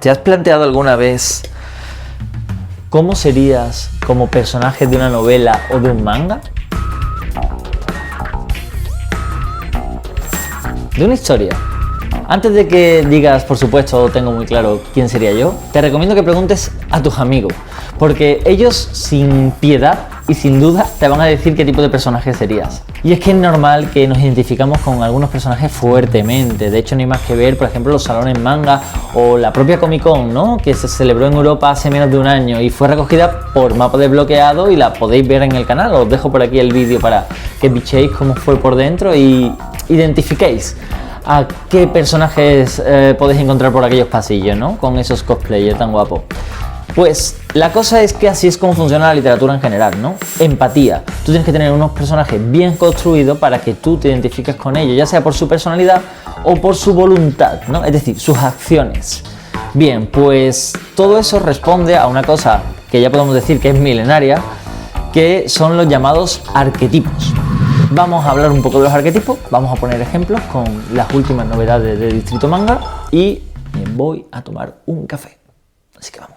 ¿Te has planteado alguna vez cómo serías como personaje de una novela o de un manga? De una historia. Antes de que digas, por supuesto, tengo muy claro quién sería yo, te recomiendo que preguntes a tus amigos, porque ellos sin piedad y sin duda te van a decir qué tipo de personaje serías. Y es que es normal que nos identificamos con algunos personajes fuertemente. De hecho, no hay más que ver, por ejemplo, los salones manga o la propia Comic Con, ¿no?, que se celebró en Europa hace menos de un año y fue recogida por Mapa Desbloqueado y la podéis ver en el canal. Os dejo por aquí el vídeo para que bichéis cómo fue por dentro y identifiquéis a qué personajes podéis encontrar por aquellos pasillos, ¿no?, con esos cosplayers tan guapos. Pues la cosa es que así es como funciona la literatura en general, ¿no? Empatía. Tú tienes que tener unos personajes bien construidos para que tú te identifiques con ellos, ya sea por su personalidad o por su voluntad, ¿no? Es decir, sus acciones. Bien, pues todo eso responde a una cosa que ya podemos decir que es milenaria, que son los llamados arquetipos. Vamos a hablar un poco de los arquetipos, vamos a poner ejemplos con las últimas novedades de Distrito Manga y me voy a tomar un café. Así que vamos.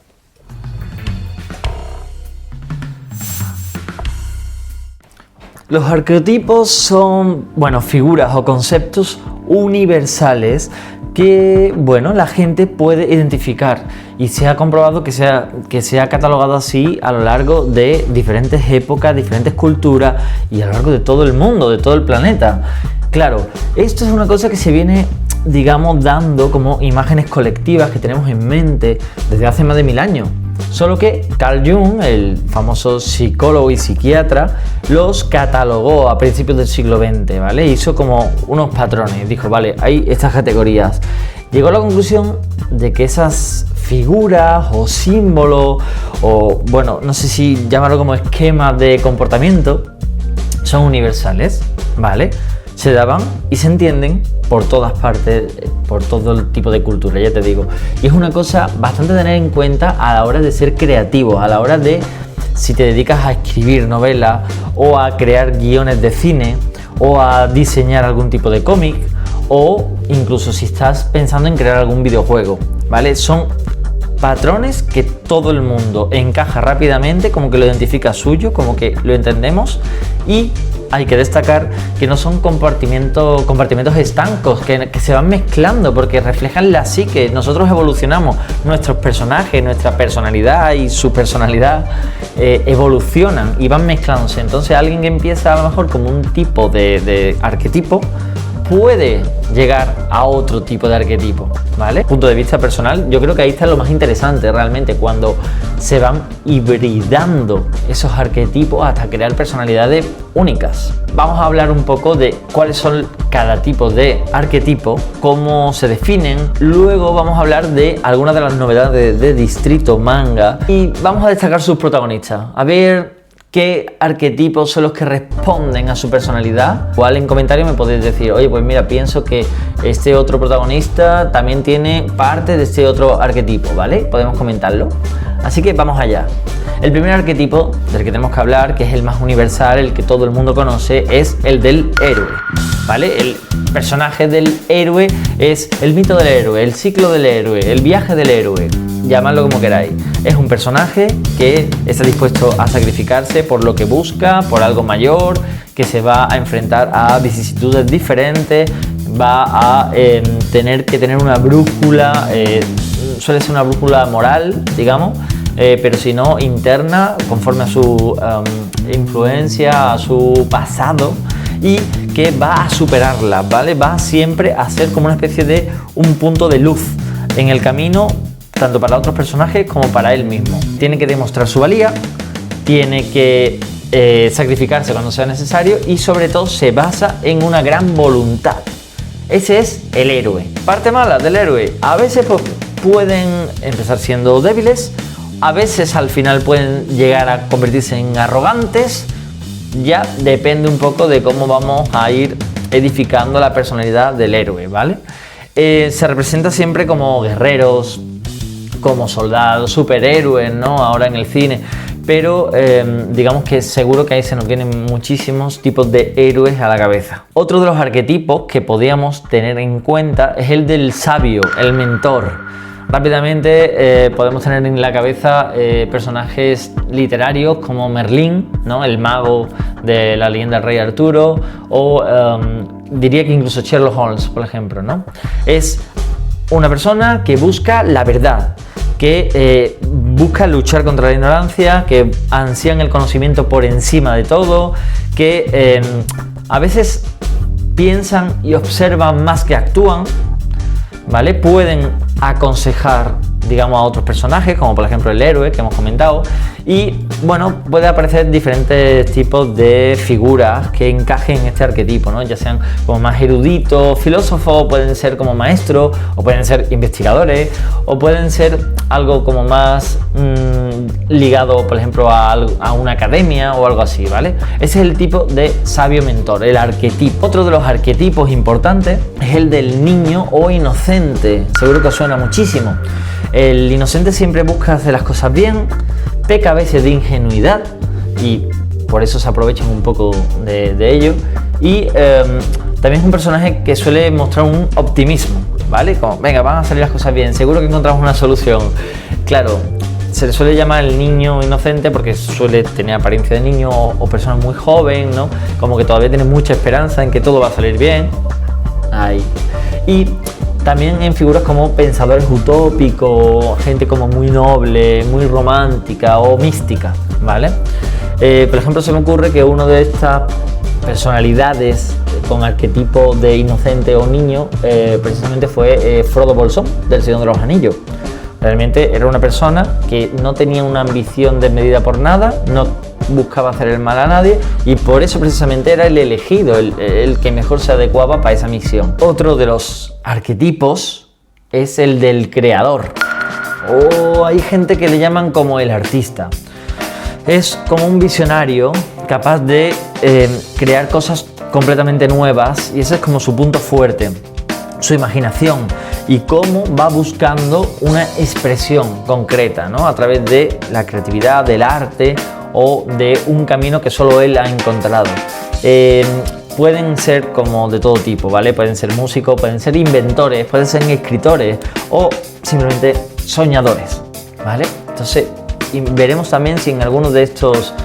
Los arquetipos son, bueno, figuras o conceptos universales que, bueno, la gente puede identificar y se ha comprobado que se ha catalogado así a lo largo de diferentes épocas, diferentes culturas y a lo largo de todo el mundo, de todo el planeta. Claro, esto es una cosa que se viene, digamos, dando como imágenes colectivas que tenemos en mente desde hace más de 1000 años. Solo que Carl Jung, el famoso psicólogo y psiquiatra, los catalogó a principios del siglo XX, ¿vale? Hizo como unos patrones, dijo, vale, hay estas categorías. Llegó a la conclusión de que esas figuras o símbolos o, bueno, no sé si llamarlo como esquemas de comportamiento, son universales, ¿vale? Se daban y se entienden por todas partes, por todo el tipo de cultura, ya te digo. Y es una cosa bastante a tener en cuenta a la hora de ser creativo, a la hora de, si te dedicas a escribir novelas o a crear guiones de cine o a diseñar algún tipo de cómic o incluso si estás pensando en crear algún videojuego, ¿vale? Son patrones que todo el mundo encaja rápidamente, como que lo identifica suyo, como que lo entendemos, y hay que destacar que no son compartimentos estancos, que se van mezclando porque reflejan la psique. Nosotros evolucionamos, nuestros personajes, nuestra personalidad y su personalidad evolucionan y van mezclándose. Entonces alguien que empieza a lo mejor como un tipo de arquetipo puede llegar a otro tipo de arquetipo, ¿vale? Punto de vista personal, yo creo que ahí está lo más interesante realmente, cuando se van hibridando esos arquetipos hasta crear personalidades únicas. Vamos a hablar un poco de cuáles son cada tipo de arquetipo, cómo se definen, luego vamos a hablar de algunas de las novedades de Distrito Manga y vamos a destacar sus protagonistas, a ver qué arquetipos son los que responden a su personalidad. Igual en comentarios me podéis decir, oye, pues mira, pienso que este otro protagonista también tiene parte de este otro arquetipo, ¿vale? Podemos comentarlo. Así que vamos allá. El primer arquetipo del que tenemos que hablar, que es el más universal, el que todo el mundo conoce, es el del héroe, ¿vale? El personaje del héroe es el mito del héroe, el ciclo del héroe, el viaje del héroe, llamadlo como queráis. Es un personaje que está dispuesto a sacrificarse por lo que busca, por algo mayor, que se va a enfrentar a vicisitudes diferentes, va a tener que tener una brújula, suele ser una brújula moral, digamos, pero si no interna, conforme a su influencia, a su pasado, y que va a superarla, ¿vale? Va siempre a ser como una especie de un punto de luz en el camino, tanto para otros personajes como para él mismo. Tiene que demostrar su valía, tiene que sacrificarse cuando sea necesario y sobre todo se basa en una gran voluntad. Ese es el héroe. Parte mala del héroe, a veces pueden empezar siendo débiles, a veces al final pueden llegar a convertirse en arrogantes. Ya depende un poco de cómo vamos a ir edificando la personalidad del héroe, ¿vale? Se representa siempre como guerreros, como soldados, superhéroes, ¿no? Ahora en el cine, pero digamos que seguro que ahí se nos vienen muchísimos tipos de héroes a la cabeza. Otro de los arquetipos que podíamos tener en cuenta es el del sabio, el mentor, Rápidamente podemos tener en la cabeza personajes literarios como Merlín, ¿no? El mago de la leyenda del rey Arturo, o diría que incluso Sherlock Holmes, por ejemplo, ¿no? Es una persona que busca la verdad, que busca luchar contra la ignorancia, que ansían el conocimiento por encima de todo, que a veces piensan y observan más que actúan, ¿vale? Pueden aconsejar, digamos, a otros personajes, como por ejemplo el héroe que hemos comentado, y bueno, puede aparecer diferentes tipos de figuras que encajen en este arquetipo, ¿no? Ya sean como más eruditos, filósofos, pueden ser como maestros, o pueden ser investigadores, o pueden ser algo como más ligado, por ejemplo, a una academia o algo así, ¿vale? Ese es el tipo de sabio mentor, el arquetipo. Otro de los arquetipos importantes es el del niño o inocente. Seguro que os suena muchísimo. El inocente siempre busca hacer las cosas bien, peca a veces de ingenuidad y por eso se aprovechan un poco de ello. Y también es un personaje que suele mostrar un optimismo, ¿vale? Como, venga, van a salir las cosas bien, seguro que encontramos una solución. Claro, se le suele llamar el niño inocente porque suele tener apariencia de niño o persona muy joven, ¿no? Como que todavía tiene mucha esperanza en que todo va a salir bien. Ahí. Y también en figuras como pensadores utópicos, gente como muy noble, muy romántica o mística, ¿vale? Por ejemplo, se me ocurre que uno de estas personalidades con arquetipo de inocente o niño precisamente fue Frodo Bolsón del Señor de los Anillos. Realmente era una persona que no tenía una ambición desmedida por nada, no buscaba hacer el mal a nadie y por eso precisamente era el elegido, el que mejor se adecuaba para esa misión. Otro de los arquetipos es el del creador, o hay gente que le llaman como el artista. Es como un visionario capaz de crear cosas completamente nuevas y ese es como su punto fuerte, su imaginación y cómo va buscando una expresión concreta, ¿no? A través de la creatividad, del arte o de un camino que solo él ha encontrado. Pueden ser como de todo tipo, ¿vale? Pueden ser músicos, pueden ser inventores, pueden ser escritores o simplemente soñadores, ¿vale? Entonces veremos también si en alguno de estos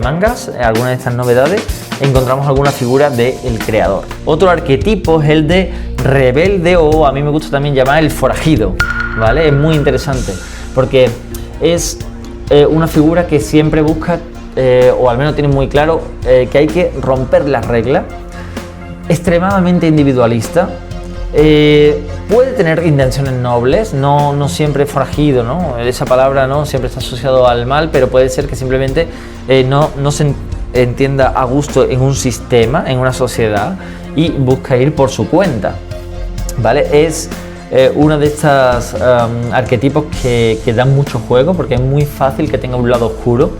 mangas, alguna de estas novedades, encontramos alguna figura del creador. Otro arquetipo es el de rebelde, o a mí me gusta también llamar el forajido, ¿vale? Es muy interesante porque es una figura que siempre busca, o al menos tiene muy claro, que hay que romper las reglas, extremadamente individualista, puede tener intenciones nobles, no siempre forajido, ¿no? Esa palabra no siempre está asociado al mal, pero puede ser que simplemente no se entienda a gusto en un sistema, en una sociedad y busca ir por su cuenta, ¿vale? Es uno de estos arquetipos que dan mucho juego porque es muy fácil que tenga un lado oscuro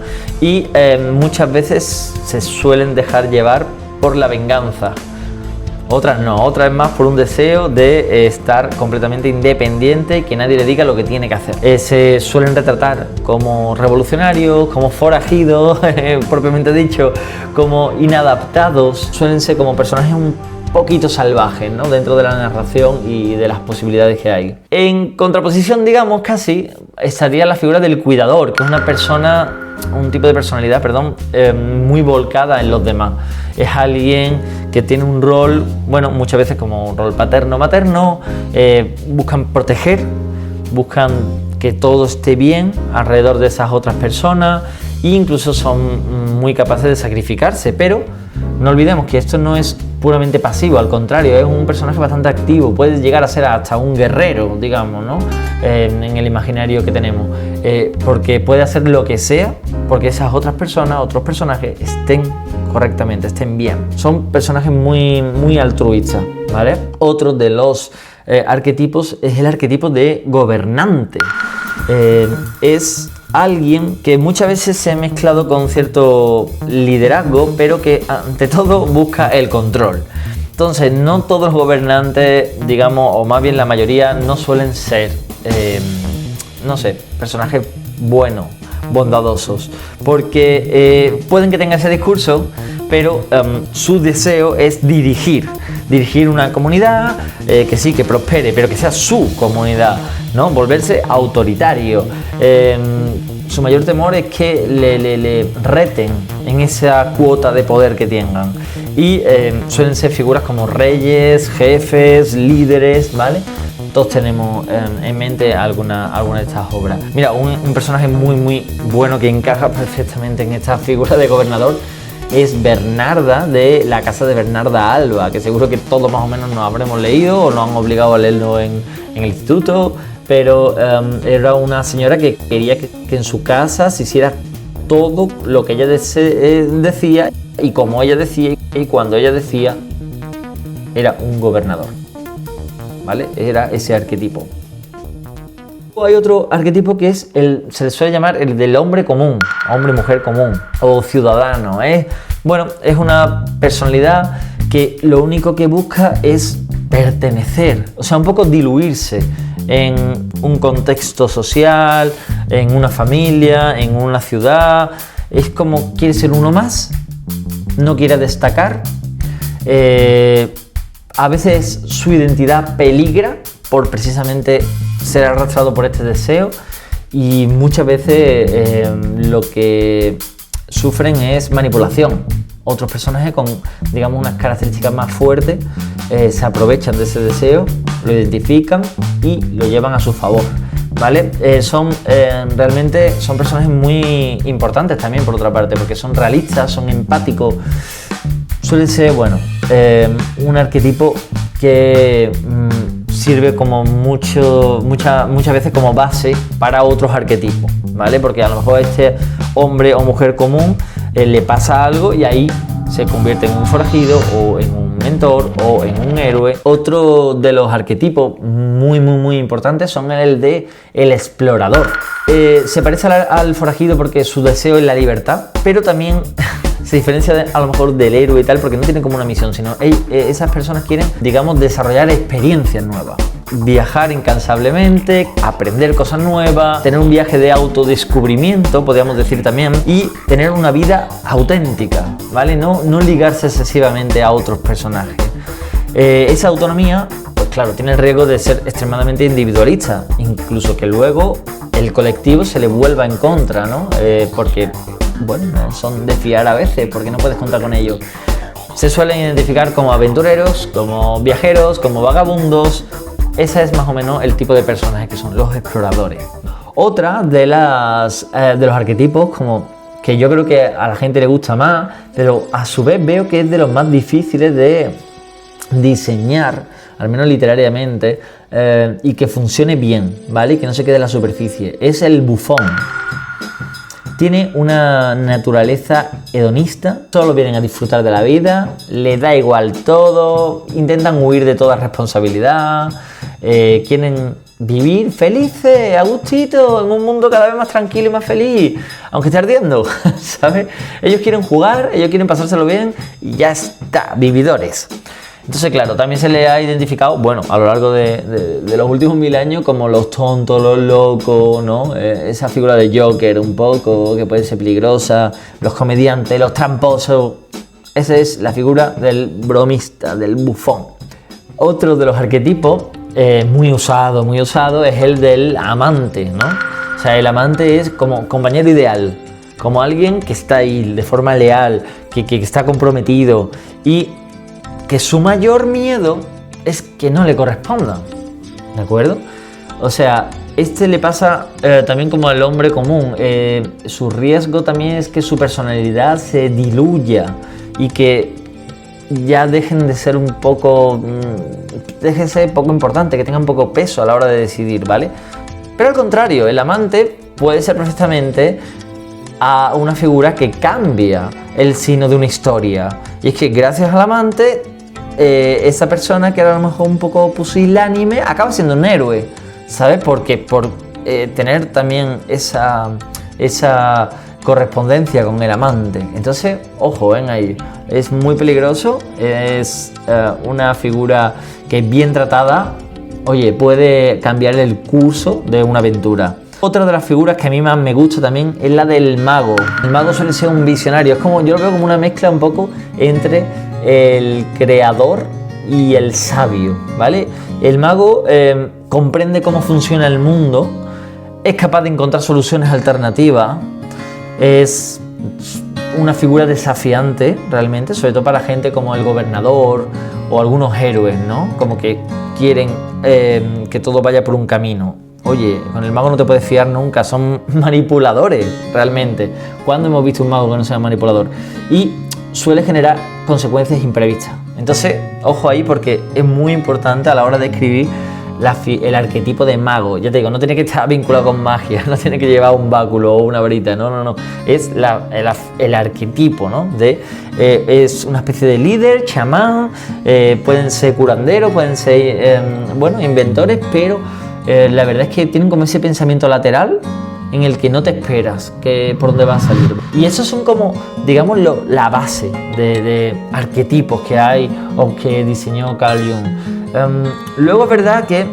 y muchas veces se suelen dejar llevar por la venganza. Otras no, otras es más por un deseo de estar completamente independiente y que nadie le diga lo que tiene que hacer. Se suelen retratar como revolucionarios, como forajidos, propiamente dicho, como inadaptados. Suelen ser como personajes un poquito salvajes, ¿no? Dentro de la narración y de las posibilidades que hay. En contraposición, digamos, casi, estaría la figura del cuidador, que es una persona, un tipo de personalidad, perdón, muy volcada en los demás. Es alguien que tiene un rol, bueno, muchas veces como un rol paterno-materno, buscan proteger, buscan que todo esté bien alrededor de esas otras personas e incluso son muy capaces de sacrificarse, pero no olvidemos que esto no es puramente pasivo, al contrario, es un personaje bastante activo, puede llegar a ser hasta un guerrero, digamos, ¿no? En el imaginario que tenemos, porque puede hacer lo que sea, porque esas otras personas, otros personajes estén correctamente, estén bien. Son personajes muy altruistas, ¿vale? Otro de los arquetipos es el arquetipo de gobernante. Es alguien que muchas veces se ha mezclado con cierto liderazgo, pero que ante todo busca el control. Entonces, no todos los gobernantes, digamos, o más bien la mayoría, no suelen ser, no sé, personajes buenos, bondadosos, porque pueden que tengan ese discurso, pero su deseo es dirigir, dirigir una comunidad, que sí, que prospere, pero que sea su comunidad, ¿no? Volverse autoritario. Su mayor temor es que le reten en esa cuota de poder que tengan. Y suelen ser figuras como reyes, jefes, líderes, ¿vale? Todos tenemos en mente alguna de estas obras. Mira, un personaje muy bueno que encaja perfectamente en esta figura de gobernador es Bernarda, de la casa de Bernarda Alba, que seguro que todos más o menos nos habremos leído o nos han obligado a leerlo en el instituto, pero era una señora que quería que en su casa se hiciera todo lo que ella decía, y como ella decía y cuando ella decía. Era un gobernador, ¿vale? Era ese arquetipo. Hay otro arquetipo que es se le suele llamar el del hombre común, hombre-mujer común o ciudadano, ¿eh? Bueno, es una personalidad que lo único que busca es pertenecer, o sea, un poco diluirse en un contexto social, en una familia, en una ciudad. Es como quiere ser uno más, no quiere destacar. A veces su identidad peligra por precisamente ser arrastrado por este deseo, y muchas veces lo que sufren es manipulación. Otros personajes con, digamos, unas características más fuertes se aprovechan de ese deseo, lo identifican y lo llevan a su favor, ¿vale? Realmente son personajes muy importantes también, por otra parte, porque son realistas, son empáticos. Suele ser, bueno, un arquetipo que sirve como muchas veces como base para otros arquetipos, ¿vale? Porque a lo mejor a este hombre o mujer común le pasa algo y ahí se convierte en un forajido o en un mentor o en un héroe. Otro de los arquetipos muy importantes son el de el explorador. Se parece al forajido porque su deseo es la libertad, pero también se diferencia a lo mejor del héroe y tal, porque no tienen como una misión, sino esas personas quieren, digamos, desarrollar experiencias nuevas, viajar incansablemente, aprender cosas nuevas, tener un viaje de autodescubrimiento, podríamos decir también, y tener una vida auténtica, ¿vale? No ligarse excesivamente a otros personajes. Esa autonomía, pues claro, tiene el riesgo de ser extremadamente individualista, incluso que luego el colectivo se le vuelva en contra, ¿no? Porque, bueno, no son de fiar a veces, porque no puedes contar con ellos. Se suelen identificar como aventureros, como viajeros, como vagabundos. Ese es más o menos el tipo de personajes que son los exploradores. Otra de los arquetipos, como que yo creo que a la gente le gusta más, pero a su vez veo que es de los más difíciles de diseñar, al menos literariamente, y que funcione bien, ¿vale? Y que no se quede en la superficie. Es el bufón. Tiene una naturaleza hedonista, solo vienen a disfrutar de la vida, le da igual todo, intentan huir de toda responsabilidad, quieren vivir felices, a gustito, en un mundo cada vez más tranquilo y más feliz, aunque esté ardiendo, ¿sabes? Ellos quieren jugar, ellos quieren pasárselo bien y ya está, vividores. Entonces, claro, también se le ha identificado, bueno, a lo largo de los últimos 1000 años como los tontos, los locos, ¿no? Esa figura de Joker un poco, que puede ser peligrosa, los comediantes, los tramposos. Esa es la figura del bromista, del bufón. Otro de los arquetipos muy usado es el del amante, ¿no? O sea, el amante es como compañero ideal, como alguien que está ahí de forma leal, que está comprometido, y que su mayor miedo es que no le correspondan, ¿de acuerdo? O sea, le pasa también como al hombre común. Su riesgo también es que su personalidad se diluya y que ya dejen de ser poco importante, que tengan poco peso a la hora de decidir, ¿vale? Pero al contrario, el amante puede ser perfectamente a una figura que cambia el signo de una historia. Y es que gracias al amante, esa persona que era a lo mejor un poco pusilánime acaba siendo un héroe, ¿sabes? Porque por tener también esa correspondencia con el amante. Entonces, ojo, ven ahí, es muy peligroso, es una figura que bien tratada, oye, puede cambiar el curso de una aventura. Otra de las figuras que a mí más me gusta también es la del mago. El mago suele ser un visionario, yo lo veo como una mezcla un poco entre el creador y el sabio, ¿vale? El mago comprende cómo funciona el mundo, es capaz de encontrar soluciones alternativas, es una figura desafiante realmente, sobre todo para gente como el gobernador o algunos héroes, ¿no? Como que quieren que todo vaya por un camino. Oye, con el mago no te puedes fiar nunca, son manipuladores realmente. ¿Cuándo hemos visto un mago que no sea manipulador? Y suele generar consecuencias imprevistas. Entonces, ojo ahí porque es muy importante a la hora de escribir el arquetipo de mago. Ya te digo, no tiene que estar vinculado con magia, no tiene que llevar un báculo o una varita, no. Es el arquetipo, ¿no? Es una especie de líder, chamán, pueden ser curanderos, pueden ser, inventores, pero la verdad es que tienen como ese pensamiento lateral en el que no te esperas por dónde va a salir. Y esos son como, digamos, la base de arquetipos que hay o que diseñó Carl Jung. Luego es verdad que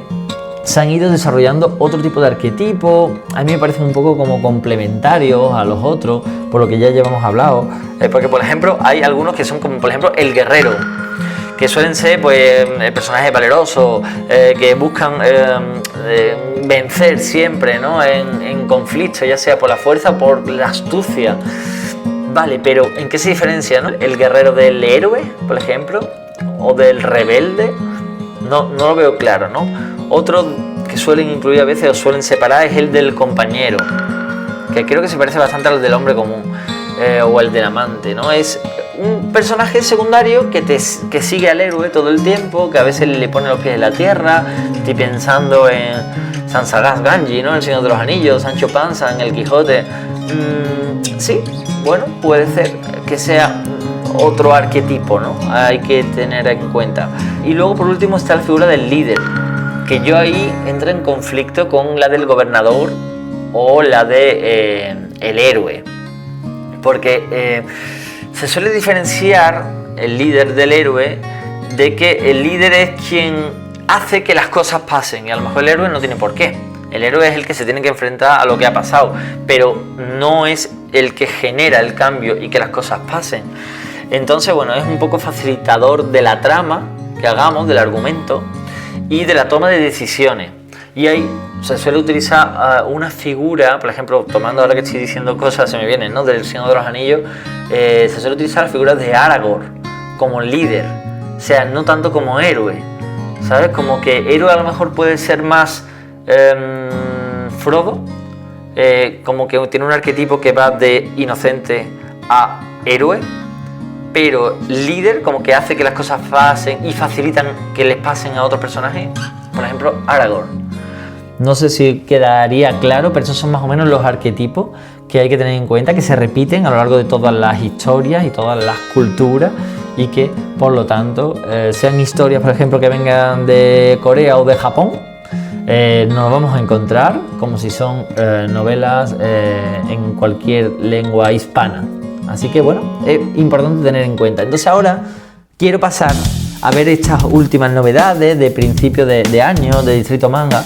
se han ido desarrollando otro tipo de arquetipos, a mí me parecen un poco como complementarios a los otros, por lo que ya llevamos hablado, porque por ejemplo hay algunos que son como por ejemplo el guerrero, que suelen ser pues personajes valerosos, que buscan vencer siempre, ¿no? en conflictos, ya sea por la fuerza o por la astucia. Vale, pero ¿en qué se diferencia, no? El guerrero del héroe, por ejemplo, o del rebelde, no lo veo claro, ¿no? Otro que suelen incluir a veces o suelen separar es el del compañero, que creo que se parece bastante al del hombre común, o el del amante, ¿no? Es un personaje secundario que sigue al héroe todo el tiempo, que a veces le pone los pies en la tierra. Estoy pensando en Sansarás Ganji, ¿no? El Señor de los Anillos, Sancho Panza en El Quijote. Sí, bueno, puede ser que sea otro arquetipo, ¿no? Hay que tener en cuenta. Y luego por último está la figura del líder, que yo ahí entro en conflicto con la del gobernador o la de el héroe, porque se suele diferenciar el líder del héroe de que el líder es quien hace que las cosas pasen y a lo mejor el héroe no tiene por qué. El héroe es el que se tiene que enfrentar a lo que ha pasado, pero no es el que genera el cambio y que las cosas pasen. Entonces, bueno, es un poco facilitador de la trama que hagamos, del argumento y de la toma de decisiones. Y ahí se suele utilizar una figura, por ejemplo, tomando ahora que estoy diciendo cosas, se me vienen, ¿no? Del Señor de los Anillos, se suele utilizar la figura de Aragorn como líder, o sea, no tanto como héroe, ¿sabes? Como que héroe a lo mejor puede ser más Frodo, como que tiene un arquetipo que va de inocente a héroe, pero líder como que hace que las cosas pasen y facilitan que les pasen a otros personajes, por ejemplo, Aragorn. No sé si quedaría claro, pero esos son más o menos los arquetipos que hay que tener en cuenta, que se repiten a lo largo de todas las historias y todas las culturas y que, por lo tanto, sean historias, por ejemplo, que vengan de Corea o de Japón, nos vamos a encontrar como si son novelas en cualquier lengua hispana. Así que, bueno, es importante tener en cuenta. Entonces ahora quiero pasar a ver estas últimas novedades de principio de año de Distrito Manga.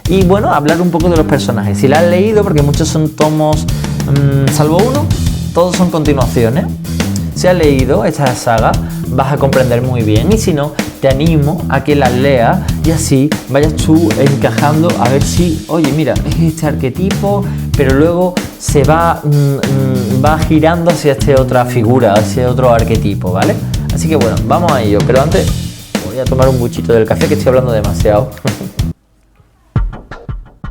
Y bueno, hablar un poco de los personajes. Si la has leído, porque muchos son tomos, salvo uno, todos son continuaciones. Si has leído esta saga, vas a comprender muy bien. Y si no, te animo a que las leas y así vayas tú encajando a ver si, oye, mira, es este arquetipo, pero luego se va girando hacia esta otra figura, hacia otro arquetipo, ¿vale? Así que bueno, vamos a ello. Pero antes voy a tomar un buchito del café, que estoy hablando demasiado.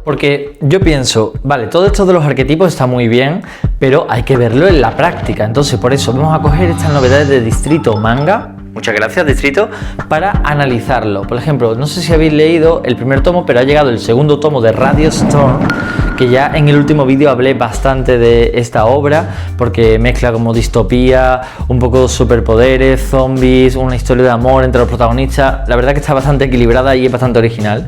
Porque yo pienso, vale, todo esto de los arquetipos está muy bien, pero hay que verlo en la práctica. Entonces, por eso vamos a coger estas novedades de Distrito Manga, muchas gracias Distrito, para analizarlo. Por ejemplo, no sé si habéis leído el primer tomo, pero ha llegado el segundo tomo de Radio Storm, que ya en el último vídeo hablé bastante de esta obra, porque mezcla como distopía, un poco superpoderes, zombies, una historia de amor entre los protagonistas. La verdad que está bastante equilibrada y es bastante original.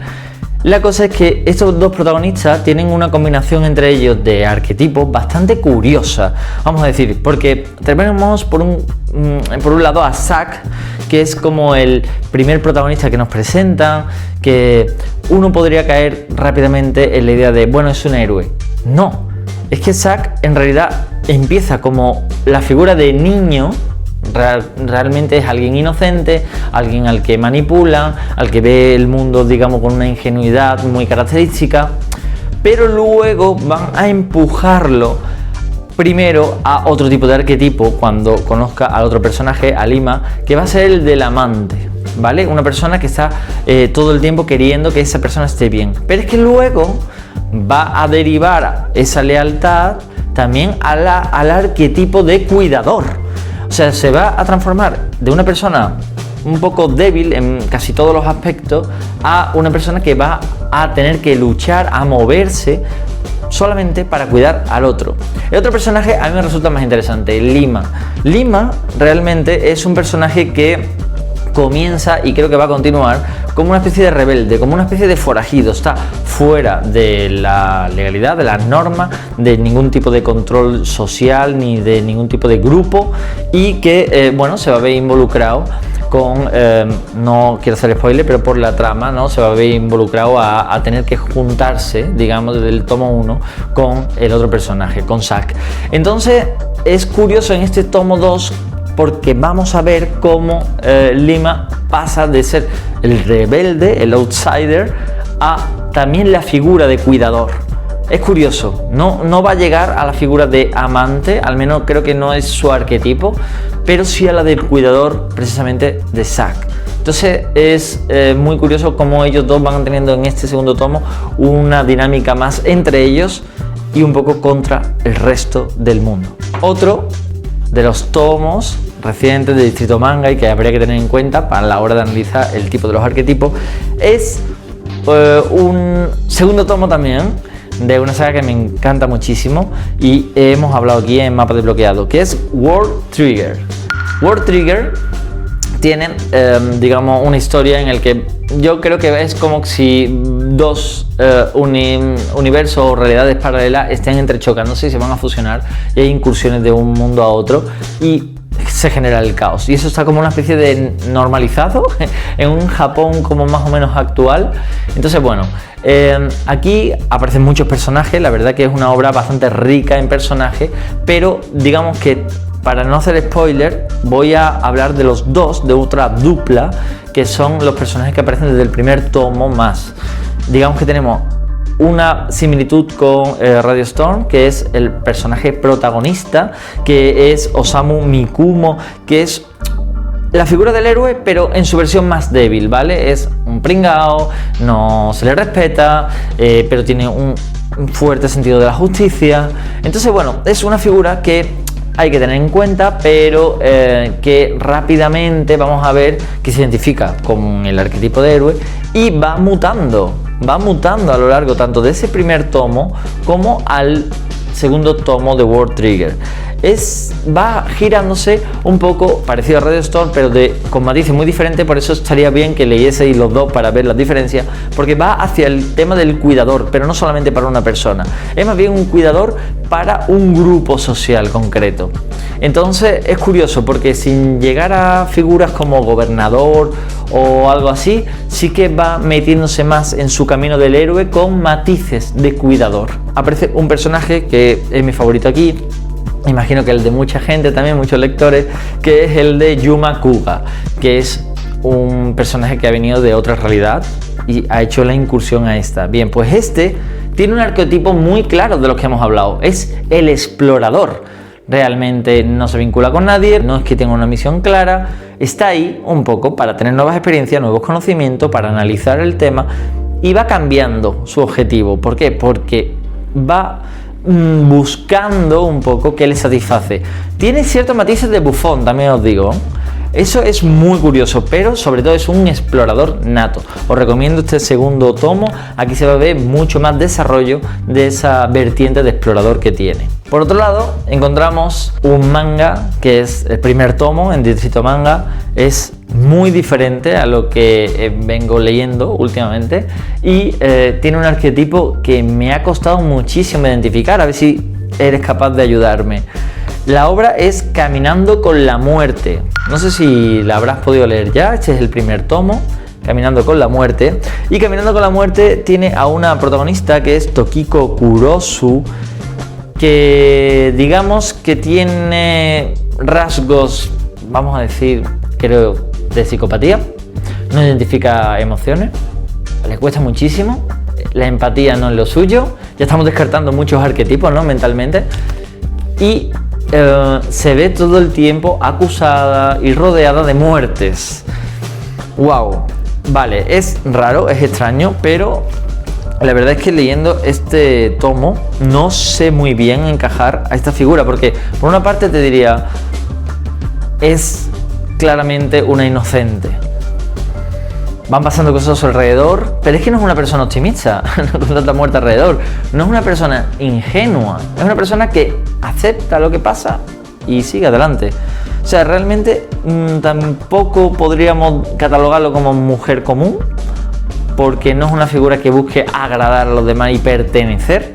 La cosa es que estos dos protagonistas tienen una combinación entre ellos de arquetipos bastante curiosa, vamos a decir, porque tenemos por un lado a Zack, que es como el primer protagonista que nos presentan, que uno podría caer rápidamente en la idea de, bueno, es un héroe. No, es que Zack en realidad empieza como la figura de niño Realmente es alguien inocente, alguien al que manipulan, al que ve el mundo, digamos, con una ingenuidad muy característica, pero luego van a empujarlo primero a otro tipo de arquetipo cuando conozca al otro personaje, a Lima, que va a ser el del amante, ¿vale? Una persona que está todo el tiempo queriendo que esa persona esté bien, pero es que luego va a derivar esa lealtad también al arquetipo de cuidador. O sea, se va a transformar de una persona un poco débil en casi todos los aspectos a una persona que va a tener que luchar, a moverse solamente para cuidar al otro. El otro personaje a mí me resulta más interesante, Lima. Lima realmente es un personaje que comienza, y creo que va a continuar, como una especie de rebelde, como una especie de forajido. Está fuera de la legalidad, de las normas, de ningún tipo de control social ni de ningún tipo de grupo, y que bueno, se va a ver involucrado con, no quiero hacer spoiler, pero por la trama, ¿no? Se va a ver involucrado a tener que juntarse, digamos, desde el tomo 1 con el otro personaje, con Zack. Entonces es curioso en este tomo 2 porque vamos a ver cómo Lima pasa de ser el rebelde, el outsider, a también la figura de cuidador. Es curioso, no va a llegar a la figura de amante, al menos creo que no es su arquetipo, pero sí a la del cuidador, precisamente de Zack. Entonces es muy curioso cómo ellos dos van teniendo en este segundo tomo una dinámica más entre ellos y un poco contra el resto del mundo. Otro de los tomos recientes de Distrito Manga y que habría que tener en cuenta para la hora de analizar el tipo de los arquetipos es un segundo tomo también de una saga que me encanta muchísimo y hemos hablado aquí en Mapa Desbloqueado, que es World Trigger. World Trigger tiene, digamos, una historia en la que yo creo que es como si dos universos o realidades paralelas estén entrechocándose y se van a fusionar y hay incursiones de un mundo a otro y se genera el caos, y eso está como una especie de normalizado en un Japón como más o menos actual. Entonces bueno, aquí aparecen muchos personajes, la verdad que es una obra bastante rica en personajes, pero digamos que para no hacer spoiler voy a hablar de los dos, de otra dupla, que son los personajes que aparecen desde el primer tomo más. Digamos que tenemos una similitud con Radio Storm, que es el personaje protagonista, que es Osamu Mikumo, que es la figura del héroe, pero en su versión más débil, ¿vale? Es un pringao, no se le respeta, pero tiene un fuerte sentido de la justicia. Entonces, bueno, es una figura que hay que tener en cuenta, pero que rápidamente vamos a ver que se identifica con el arquetipo de héroe y va mutando a lo largo tanto de ese primer tomo como al segundo tomo de World Trigger. Va girándose un poco parecido a Radio Storm, pero con matices muy diferentes, por eso estaría bien que leyese los dos para ver las diferencias, porque va hacia el tema del cuidador, pero no solamente para una persona, es más bien un cuidador para un grupo social concreto. Entonces es curioso porque sin llegar a figuras como gobernador o algo así, sí que va metiéndose más en su camino del héroe con matices de cuidador. Aparece un personaje que es mi favorito aquí, imagino que el de mucha gente también, muchos lectores, que es el de Yuma Kuga, que es un personaje que ha venido de otra realidad y ha hecho la incursión a esta. Bien, pues este tiene un arquetipo muy claro de los que hemos hablado, es el explorador. Realmente no se vincula con nadie, no es que tenga una misión clara, está ahí un poco para tener nuevas experiencias, nuevos conocimientos, para analizar el tema, y va cambiando su objetivo. ¿Por qué? Porque va buscando un poco qué le satisface. Tiene ciertos matices de bufón, también os digo. Eso es muy curioso, pero sobre todo es un explorador nato. Os recomiendo este segundo tomo, aquí se va a ver mucho más desarrollo de esa vertiente de explorador que tiene. Por otro lado, encontramos un manga que es el primer tomo en Distrito Manga, es muy diferente a lo que vengo leyendo últimamente y tiene un arquetipo que me ha costado muchísimo identificar, a ver si eres capaz de ayudarme. La obra es Caminando con la Muerte. No sé si la habrás podido leer ya, este es el primer tomo, Caminando con la Muerte. Y Caminando con la Muerte tiene a una protagonista que es Tokiko Kurosu, que digamos que tiene rasgos vamos a decir, creo, de psicopatía. No identifica emociones, le cuesta muchísimo, la empatía no es lo suyo, ya estamos descartando muchos arquetipos, ¿no? Mentalmente. Y se ve todo el tiempo acusada y rodeada de muertes. ¡Wow! Vale, es raro, es extraño, pero la verdad es que leyendo este tomo no sé muy bien encajar a esta figura, porque por una parte te diría, es claramente una inocente. Van pasando cosas a su alrededor, pero es que no es una persona optimista, con tanta muerte alrededor. No es una persona ingenua, es una persona que acepta lo que pasa y sigue adelante. O sea, realmente tampoco podríamos catalogarlo como mujer común, porque no es una figura que busque agradar a los demás y pertenecer.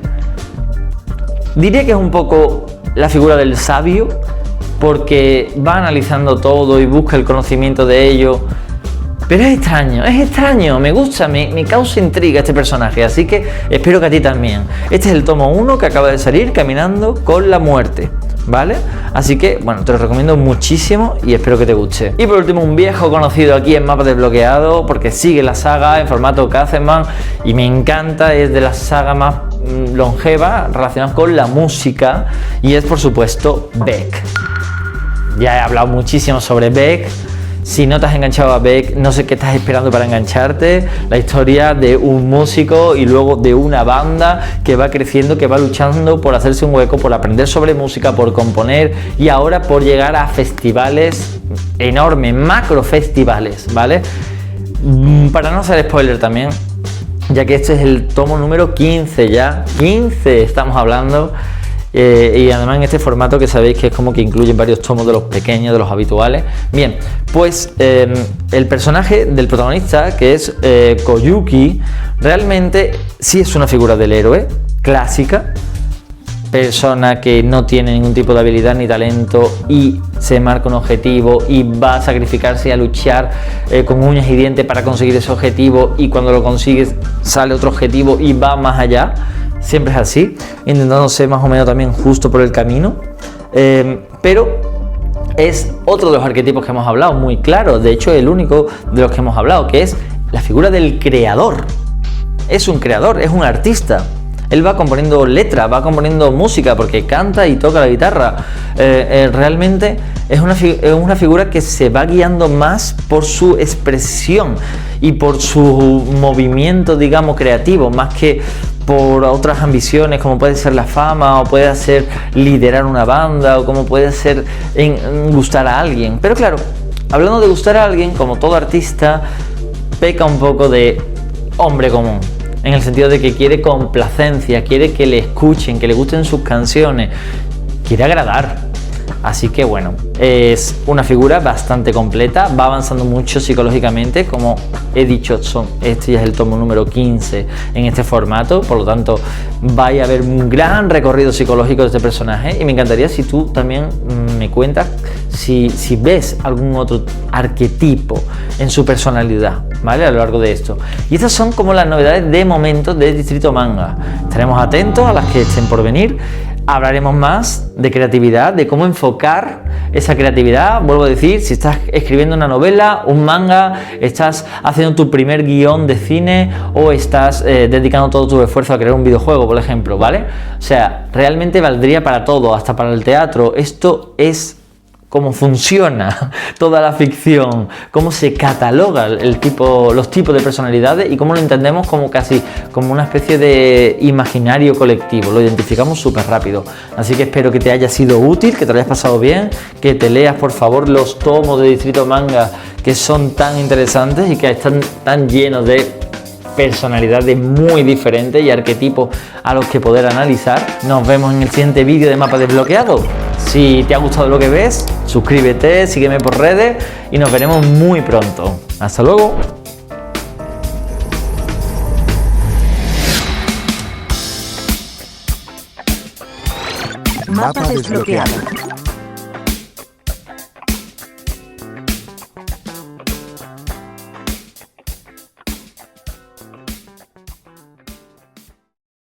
Diría que es un poco la figura del sabio, porque va analizando todo y busca el conocimiento de ello. Pero es extraño, me gusta, me causa intriga este personaje, así que espero que a ti también. Este es el tomo 1 que acaba de salir, Caminando con la muerte, ¿vale? Así que, bueno, te lo recomiendo muchísimo y espero que te guste. Y por último, un viejo conocido aquí en Mapa Desbloqueado, porque sigue la saga en formato Kazenban y me encanta, es de la saga más longeva relacionada con la música y es, por supuesto, Beck. Ya he hablado muchísimo sobre Beck. Si no te has enganchado a Beck, no sé qué estás esperando para engancharte. La historia de un músico y luego de una banda que va creciendo, que va luchando por hacerse un hueco, por aprender sobre música, por componer y ahora por llegar a festivales enormes, macro festivales, ¿vale? Para no hacer spoiler también, ya que este es el tomo número 15 ya, 15 estamos hablando. Y además en este formato que sabéis que es como que incluye varios tomos de los pequeños, de los habituales. Bien, pues el personaje del protagonista, que es Koyuki, realmente sí es una figura del héroe clásica, persona que no tiene ningún tipo de habilidad ni talento y se marca un objetivo y va a sacrificarse y a luchar con uñas y dientes para conseguir ese objetivo, y cuando lo consigues sale otro objetivo y va más allá. Siempre es así, intentando ser más o menos también justo por el camino, pero es otro de los arquetipos que hemos hablado, muy claro, de hecho el único de los que hemos hablado, que es la figura del creador. Es un creador, es un artista. Él va componiendo letras, va componiendo música porque canta y toca la guitarra. Realmente es una figura que se va guiando más por su expresión y por su movimiento, digamos, creativo, más que por otras ambiciones como puede ser la fama o puede ser liderar una banda o como puede ser gustar a alguien. Pero claro, hablando de gustar a alguien, como todo artista, peca un poco de hombre común, en el sentido de que quiere complacencia, quiere que le escuchen, que le gusten sus canciones, quiere agradar. Así que bueno, es una figura bastante completa, va avanzando mucho psicológicamente, como he dicho, este ya es el tomo número 15 en este formato, por lo tanto va a haber un gran recorrido psicológico de este personaje y me encantaría si tú también me cuentas si ves algún otro arquetipo en su personalidad, ¿vale? A lo largo de esto. Y estas son como las novedades de momento de Distrito Manga. Estaremos atentos a las que estén por venir. Hablaremos más de creatividad, de cómo enfocar esa creatividad. Vuelvo a decir, si estás escribiendo una novela, un manga, estás haciendo tu primer guión de cine o estás dedicando todo tu esfuerzo a crear un videojuego, por ejemplo, ¿vale? O sea, realmente valdría para todo, hasta para el teatro. Esto es cómo funciona toda la ficción, cómo se cataloga los tipos de personalidades y cómo lo entendemos como casi como una especie de imaginario colectivo, lo identificamos súper rápido. Así que espero que te haya sido útil, que te lo hayas pasado bien, que te leas por favor los tomos de Distrito Manga que son tan interesantes y que están tan llenos de personalidades muy diferentes y arquetipos a los que poder analizar. Nos vemos en el siguiente vídeo de Mapa Desbloqueado. Si te ha gustado lo que ves, suscríbete, sígueme por redes y nos veremos muy pronto. Hasta luego. Mapa Desbloqueado.